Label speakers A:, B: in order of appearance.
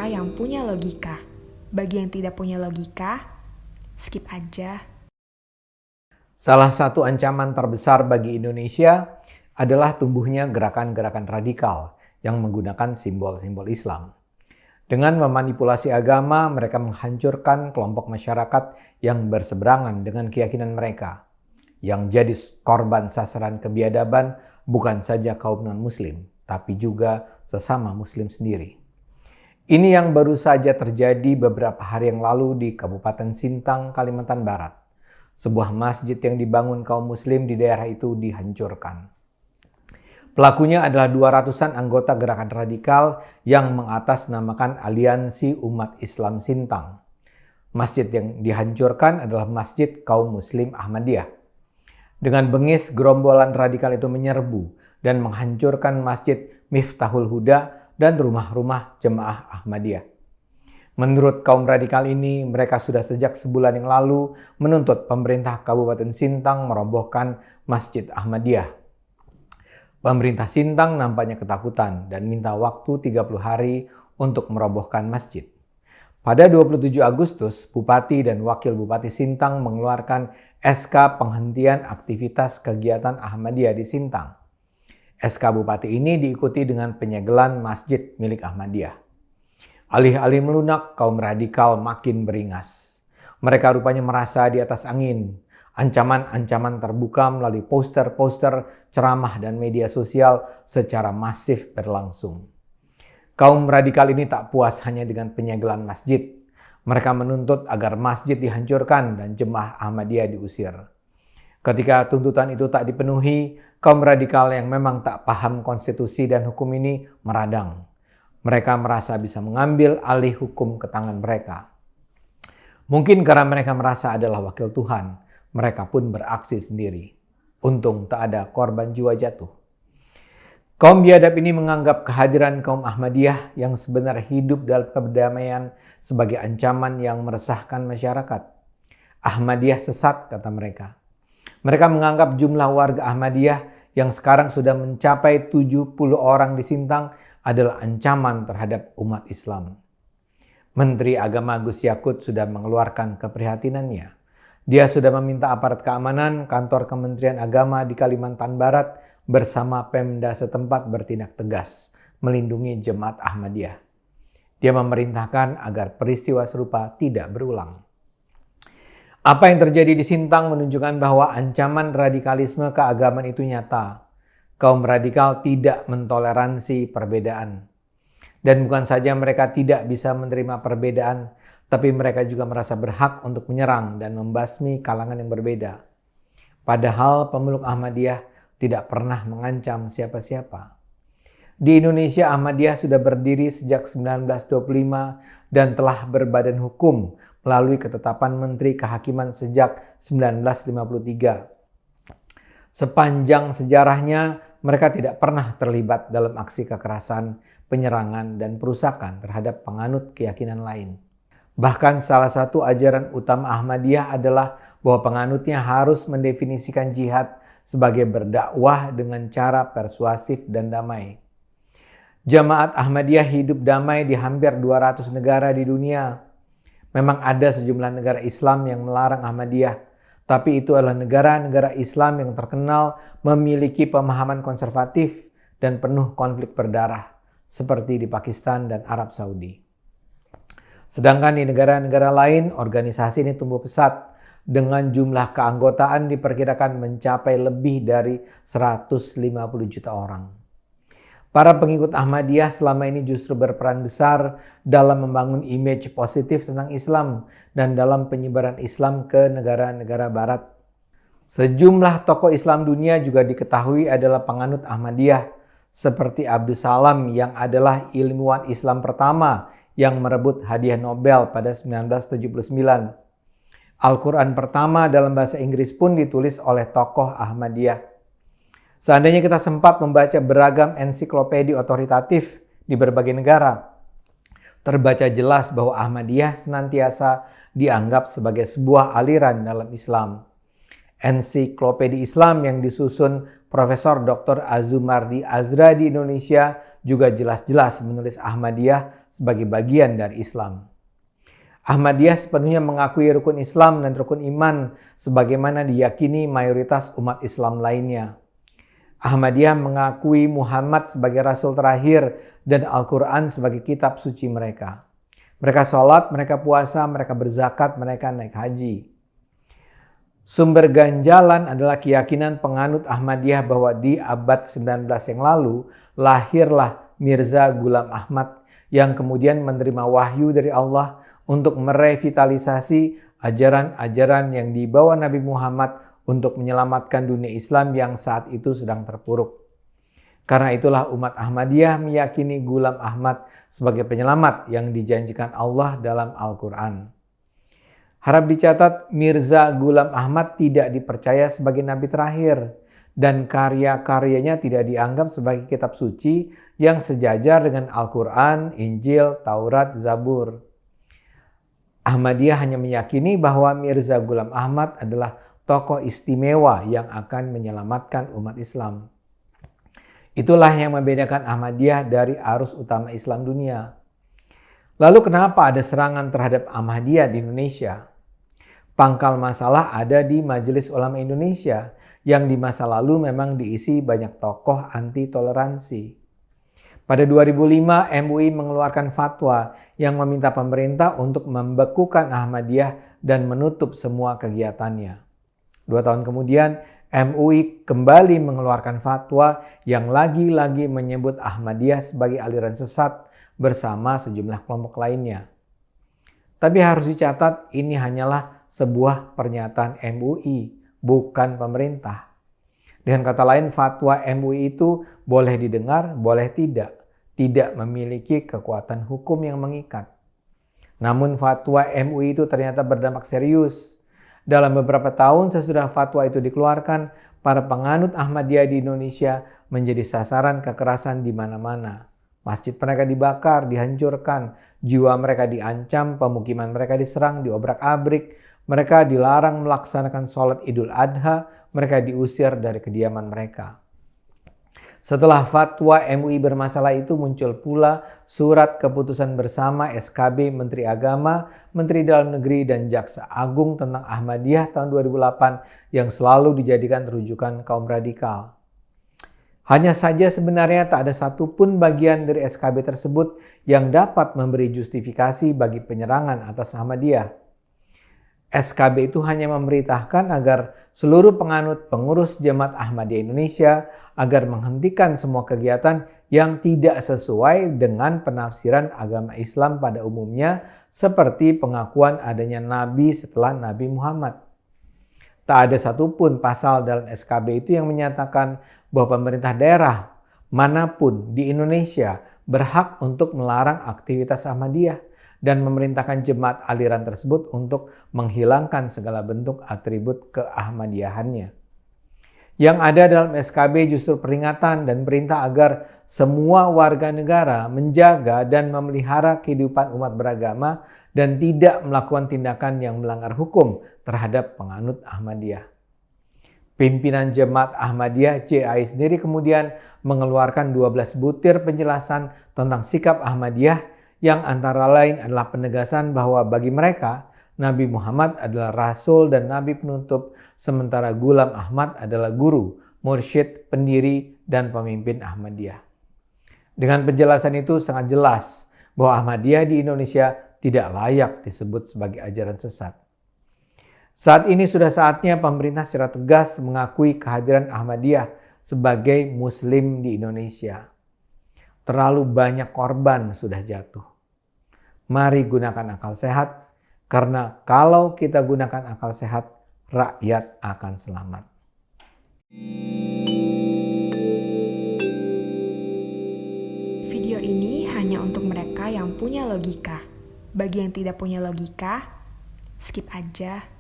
A: cerita yang punya logika. Bagi yang tidak punya logika, skip aja.
B: Salah satu ancaman terbesar bagi Indonesia adalah tumbuhnya gerakan-gerakan radikal yang menggunakan simbol-simbol Islam. Dengan memanipulasi agama, mereka menghancurkan kelompok masyarakat yang berseberangan dengan keyakinan mereka. Yang jadi korban sasaran kebiadaban bukan saja kaum non-muslim, tapi juga sesama muslim sendiri. Ini yang baru saja terjadi beberapa hari yang lalu di Kabupaten Sintang, Kalimantan Barat. Sebuah masjid yang dibangun kaum muslim di daerah itu dihancurkan. Pelakunya adalah 200-an anggota gerakan radikal yang mengatasnamakan Aliansi Umat Islam Sintang. Masjid yang dihancurkan adalah Masjid Kaum Muslim Ahmadiyah. Dengan bengis, gerombolan radikal itu menyerbu dan menghancurkan Masjid Miftahul Huda dan rumah-rumah jemaah Ahmadiyah. Menurut kaum radikal ini, mereka sudah sejak sebulan yang lalu menuntut pemerintah Kabupaten Sintang merobohkan Masjid Ahmadiyah. Pemerintah Sintang nampaknya ketakutan dan minta waktu 30 hari untuk merobohkan masjid. Pada 27 Agustus, Bupati dan Wakil Bupati Sintang mengeluarkan SK penghentian aktivitas kegiatan Ahmadiyah di Sintang. SK Bupati ini diikuti dengan penyegelan masjid milik Ahmadiyah. Alih-alih melunak, kaum radikal makin beringas. Mereka rupanya merasa di atas angin. Ancaman-ancaman terbuka melalui poster-poster, ceramah, dan media sosial secara masif berlangsung. Kaum radikal ini tak puas hanya dengan penyegelan masjid. Mereka menuntut agar masjid dihancurkan dan jemaah Ahmadiyah diusir. Ketika tuntutan itu tak dipenuhi, kaum radikal yang memang tak paham konstitusi dan hukum ini meradang. Mereka merasa bisa mengambil alih hukum ke tangan mereka. Mungkin karena mereka merasa adalah wakil Tuhan, mereka pun beraksi sendiri. Untung tak ada korban jiwa jatuh. Kaum biadab ini menganggap kehadiran kaum Ahmadiyah yang sebenarnya hidup dalam kedamaian sebagai ancaman yang meresahkan masyarakat. Ahmadiyah sesat, kata mereka. Mereka menganggap jumlah warga Ahmadiyah yang sekarang sudah mencapai 70 orang di Sintang adalah ancaman terhadap umat Islam. Menteri Agama Gus Yakut sudah mengeluarkan keprihatinannya. Dia sudah meminta aparat keamanan kantor Kementerian Agama di Kalimantan Barat bersama Pemda setempat bertindak tegas melindungi jemaat Ahmadiyah. Dia memerintahkan agar peristiwa serupa tidak berulang. Apa yang terjadi di Sintang menunjukkan bahwa ancaman radikalisme keagamaan itu nyata. Kaum radikal tidak mentoleransi perbedaan. Dan bukan saja mereka tidak bisa menerima perbedaan, tapi mereka juga merasa berhak untuk menyerang dan membasmi kalangan yang berbeda. Padahal pemeluk Ahmadiyah tidak pernah mengancam siapa-siapa. Di Indonesia, Ahmadiyah sudah berdiri sejak 1925 dan telah berbadan hukum melalui ketetapan Menteri Kehakiman sejak 1953. Sepanjang sejarahnya, mereka tidak pernah terlibat dalam aksi kekerasan, penyerangan, dan perusakan terhadap penganut keyakinan lain. Bahkan salah satu ajaran utama Ahmadiyah adalah bahwa penganutnya harus mendefinisikan jihad sebagai berdakwah dengan cara persuasif dan damai. Jamaat Ahmadiyah hidup damai di hampir 200 negara di dunia. Memang ada sejumlah negara Islam yang melarang Ahmadiyah, tapi itu adalah negara-negara Islam yang terkenal memiliki pemahaman konservatif dan penuh konflik berdarah, seperti di Pakistan dan Arab Saudi. Sedangkan di negara-negara lain, organisasi ini tumbuh pesat dengan jumlah keanggotaan diperkirakan mencapai lebih dari 150 juta orang. Para pengikut Ahmadiyah selama ini justru berperan besar dalam membangun image positif tentang Islam dan dalam penyebaran Islam ke negara-negara barat. Sejumlah tokoh Islam dunia juga diketahui adalah penganut Ahmadiyah, seperti Abdus Salam yang adalah ilmuwan Islam pertama yang merebut hadiah Nobel pada 1979. Al-Quran pertama dalam bahasa Inggris pun ditulis oleh tokoh Ahmadiyah. Seandainya kita sempat membaca beragam ensiklopedi otoritatif di berbagai negara, terbaca jelas bahwa Ahmadiyah senantiasa dianggap sebagai sebuah aliran dalam Islam. Ensiklopedi Islam yang disusun Profesor Dr. Azumardi Azra di Indonesia juga jelas-jelas menulis Ahmadiyah sebagai bagian dari Islam. Ahmadiyah sepenuhnya mengakui rukun Islam dan rukun iman sebagaimana diyakini mayoritas umat Islam lainnya. Ahmadiyah mengakui Muhammad sebagai rasul terakhir dan Al-Quran sebagai kitab suci mereka. Mereka sholat, mereka puasa, mereka berzakat, mereka naik haji. Sumber ganjalan adalah keyakinan penganut Ahmadiyah bahwa di abad 19 yang lalu lahirlah Mirza Ghulam Ahmad yang kemudian menerima wahyu dari Allah untuk merevitalisasi ajaran-ajaran yang dibawa Nabi Muhammad untuk menyelamatkan dunia Islam yang saat itu sedang terpuruk. Karena itulah umat Ahmadiyah meyakini Ghulam Ahmad sebagai penyelamat yang dijanjikan Allah dalam Al-Quran. Harap dicatat, Mirza Ghulam Ahmad tidak dipercaya sebagai nabi terakhir dan karya-karyanya tidak dianggap sebagai kitab suci yang sejajar dengan Al-Quran, Injil, Taurat, Zabur. Ahmadiyah hanya meyakini bahwa Mirza Ghulam Ahmad adalah tokoh istimewa yang akan menyelamatkan umat Islam. Itulah yang membedakan Ahmadiyah dari arus utama Islam dunia. Lalu kenapa ada serangan terhadap Ahmadiyah di Indonesia? Pangkal masalah ada di Majelis Ulama Indonesia yang di masa lalu memang diisi banyak tokoh anti toleransi. Pada 2005 MUI mengeluarkan fatwa yang meminta pemerintah untuk membekukan Ahmadiyah dan menutup semua kegiatannya. 2 tahun kemudian, MUI kembali mengeluarkan fatwa yang lagi-lagi menyebut Ahmadiyah sebagai aliran sesat bersama sejumlah kelompok lainnya. Tapi harus dicatat, ini hanyalah sebuah pernyataan MUI, bukan pemerintah. Dengan kata lain, fatwa MUI itu boleh didengar, boleh tidak memiliki kekuatan hukum yang mengikat. Namun fatwa MUI itu ternyata berdampak serius. Dalam beberapa tahun sesudah fatwa itu dikeluarkan, para penganut Ahmadiyah di Indonesia menjadi sasaran kekerasan di mana-mana. Masjid mereka dibakar, dihancurkan, jiwa mereka diancam, pemukiman mereka diserang, diobrak-abrik, mereka dilarang melaksanakan sholat Idul Adha, mereka diusir dari kediaman mereka. Setelah fatwa MUI bermasalah itu muncul pula surat keputusan bersama SKB Menteri Agama, Menteri Dalam Negeri, dan Jaksa Agung tentang Ahmadiyah tahun 2008 yang selalu dijadikan rujukan kaum radikal. Hanya saja sebenarnya tak ada satupun bagian dari SKB tersebut yang dapat memberi justifikasi bagi penyerangan atas Ahmadiyah. SKB itu hanya memberitakan agar seluruh penganut pengurus Jemaat Ahmadiyah Indonesia agar menghentikan semua kegiatan yang tidak sesuai dengan penafsiran agama Islam pada umumnya seperti pengakuan adanya Nabi setelah Nabi Muhammad. Tak ada satupun pasal dalam SKB itu yang menyatakan bahwa pemerintah daerah manapun di Indonesia berhak untuk melarang aktivitas Ahmadiyah dan memerintahkan jemaat aliran tersebut untuk menghilangkan segala bentuk atribut keahmadiyahannya. Yang ada dalam SKB justru peringatan dan perintah agar semua warga negara menjaga dan memelihara kehidupan umat beragama dan tidak melakukan tindakan yang melanggar hukum terhadap penganut Ahmadiyah. Pimpinan Jemaat Ahmadiyah JAI sendiri kemudian mengeluarkan 12 butir penjelasan tentang sikap Ahmadiyah yang antara lain adalah penegasan bahwa bagi mereka Nabi Muhammad adalah rasul dan nabi penutup, sementara Ghulam Ahmad adalah guru, mursyid, pendiri, dan pemimpin Ahmadiyah. Dengan penjelasan itu sangat jelas bahwa Ahmadiyah di Indonesia tidak layak disebut sebagai ajaran sesat. Saat ini sudah saatnya pemerintah secara tegas mengakui kehadiran Ahmadiyah sebagai Muslim di Indonesia. Terlalu banyak korban sudah jatuh. Mari gunakan akal sehat, karena kalau kita gunakan akal sehat, rakyat akan selamat.
A: Video ini hanya untuk mereka yang punya logika. Bagi yang tidak punya logika, skip aja.